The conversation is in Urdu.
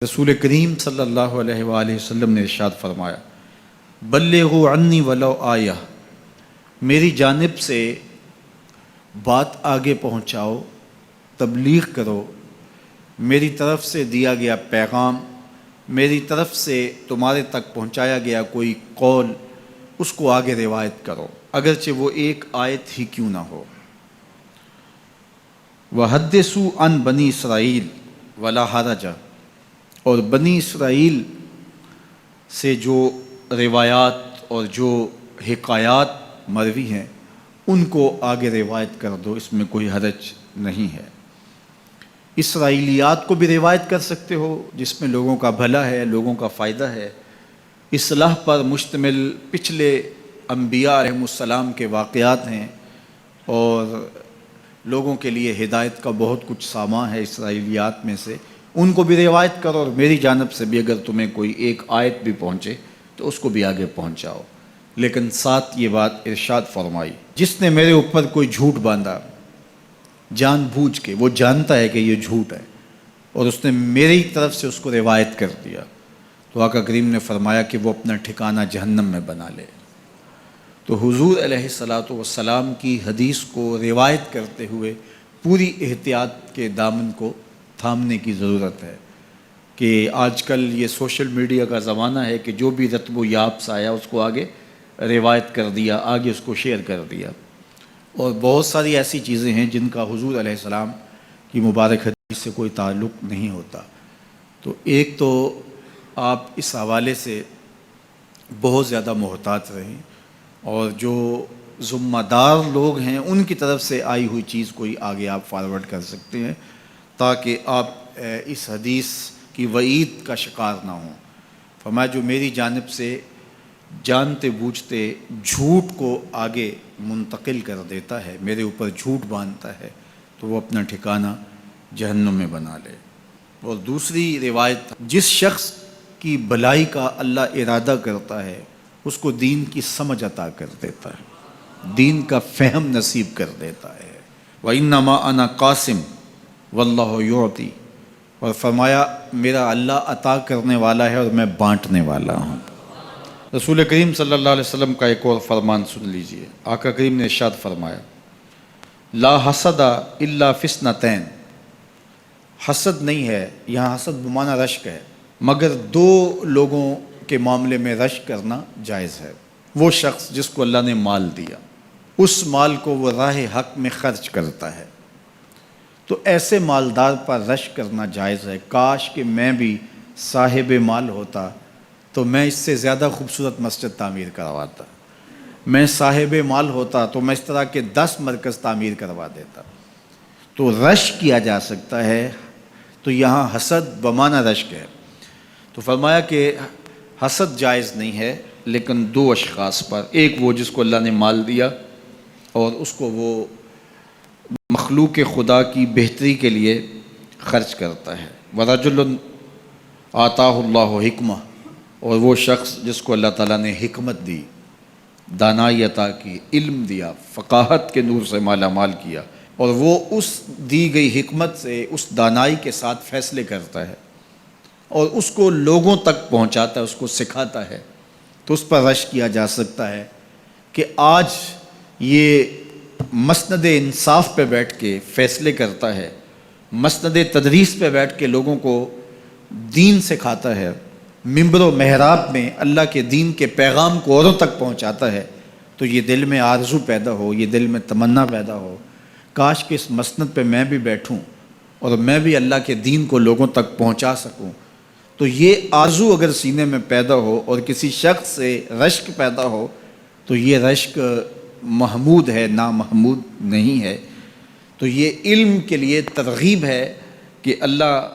رسول کریم صلی اللہ علیہ وآلہ وسلم نے ارشاد فرمایا، بلغوا عنی ولو آیہ، میری جانب سے بات آگے پہنچاؤ، تبلیغ کرو، میری طرف سے دیا گیا پیغام، میری طرف سے تمہارے تک پہنچایا گیا کوئی قول، اس کو آگے روایت کرو، اگرچہ وہ ایک آیت ہی کیوں نہ ہو۔ وحدثوا عن بنی اسرائیل ولا حرج، اور بنی اسرائیل سے جو روایات اور جو حکایات مروی ہیں ان کو آگے روایت کر دو، اس میں کوئی حرج نہیں ہے۔ اسرائیلیات کو بھی روایت کر سکتے ہو جس میں لوگوں کا بھلا ہے، لوگوں کا فائدہ ہے، اصلاح پر مشتمل پچھلے انبیاء علیہم السلام کے واقعات ہیں اور لوگوں کے لیے ہدایت کا بہت کچھ سامان ہے اسرائیلیات میں سے، ان کو بھی روایت کرو، اور میری جانب سے بھی اگر تمہیں کوئی ایک آیت بھی پہنچے تو اس کو بھی آگے پہنچاؤ۔ لیکن ساتھ یہ بات ارشاد فرمائی، جس نے میرے اوپر کوئی جھوٹ باندھا جان بوجھ کے، وہ جانتا ہے کہ یہ جھوٹ ہے اور اس نے میری طرف سے اس کو روایت کر دیا، تو آقا کریم نے فرمایا کہ وہ اپنا ٹھکانہ جہنم میں بنا لے۔ تو حضور علیہ الصلاۃ والسلام کی حدیث کو روایت کرتے ہوئے پوری احتیاط کے دامن کو تھامنے کی ضرورت ہے، کہ آج کل یہ سوشل میڈیا کا زمانہ ہے کہ جو بھی رتب و یاب سے آیا اس کو آگے روایت کر دیا، آگے اس کو شیئر کر دیا، اور بہت ساری ایسی چیزیں ہیں جن کا حضور علیہ السلام کی مبارک حدیث سے کوئی تعلق نہیں ہوتا۔ تو ایک تو آپ اس حوالے سے بہت زیادہ محتاط رہیں، اور جو ذمہ دار لوگ ہیں ان کی طرف سے آئی ہوئی چیز کوئی آگے آپ فارورڈ کر سکتے ہیں تاکہ آپ اس حدیث کی وعید کا شکار نہ ہوں۔ فرمایا جو میری جانب سے جانتے بوجھتے جھوٹ کو آگے منتقل کر دیتا ہے، میرے اوپر جھوٹ باندھتا ہے، تو وہ اپنا ٹھکانہ جہنم میں بنا لے۔ اور دوسری روایت، جس شخص کی بھلائی کا اللہ ارادہ کرتا ہے اس کو دین کی سمجھ عطا کر دیتا ہے، دین کا فہم نصیب کر دیتا ہے۔ وَإِنَّمَا أَنَا قَاسِمٌ وَاللَّهُ يُعْطِي، اور فرمایا میرا اللہ عطا کرنے والا ہے اور میں بانٹنے والا ہوں۔ رسول کریم صلی اللہ علیہ وسلم کا ایک اور فرمان سن لیجئے، آقا کریم نے ارشاد فرمایا، لا حسد الا فی اثنتین، حسد نہیں ہے، یہاں حسد بمعنی رشک ہے، مگر دو لوگوں کے معاملے میں رشک کرنا جائز ہے۔ وہ شخص جس کو اللہ نے مال دیا، اس مال کو وہ راہ حق میں خرچ کرتا ہے، تو ایسے مالدار پر رشک کرنا جائز ہے۔ کاش کہ میں بھی صاحب مال ہوتا تو میں اس سے زیادہ خوبصورت مسجد تعمیر کرواتا، میں صاحب مال ہوتا تو میں اس طرح کے 10 مرکز تعمیر کروا دیتا۔ تو رشک کیا جا سکتا ہے، تو یہاں حسد بمعنی رشک ہے۔ تو فرمایا کہ حسد جائز نہیں ہے، لیکن دو اشخاص پر، ایک وہ جس کو اللہ نے مال دیا اور اس کو وہ مخلوق خدا کی بہتری کے لیے خرچ کرتا ہے، وَرَجُلٌ آتَاهُ اللَّهُ حِکْمَةً، اور وہ شخص جس کو اللہ تعالیٰ نے حکمت دی، دانائی عطا کی، علم دیا، فقاہت کے نور سے مالا مال کیا، اور وہ اس دی گئی حکمت سے، اس دانائی کے ساتھ فیصلے کرتا ہے اور اس کو لوگوں تک پہنچاتا ہے، اس کو سکھاتا ہے، تو اس پر رشک کیا جا سکتا ہے کہ آج یہ مسند انصاف پہ بیٹھ کے فیصلے کرتا ہے، مسند تدریس پہ بیٹھ کے لوگوں کو دین سکھاتا ہے، ممبر و محراب میں اللہ کے دین کے پیغام کو اوروں تک پہنچاتا ہے، تو یہ دل میں آرزو پیدا ہو، یہ دل میں تمنا پیدا ہو، کاش کہ اس مسند پہ میں بھی بیٹھوں اور میں بھی اللہ کے دین کو لوگوں تک پہنچا سکوں۔ تو یہ آرزو اگر سینے میں پیدا ہو اور کسی شخص سے رشک پیدا ہو تو یہ رشک محمود ہے، نامحمود نہیں ہے۔ تو یہ علم کے لیے ترغیب ہے کہ اللہ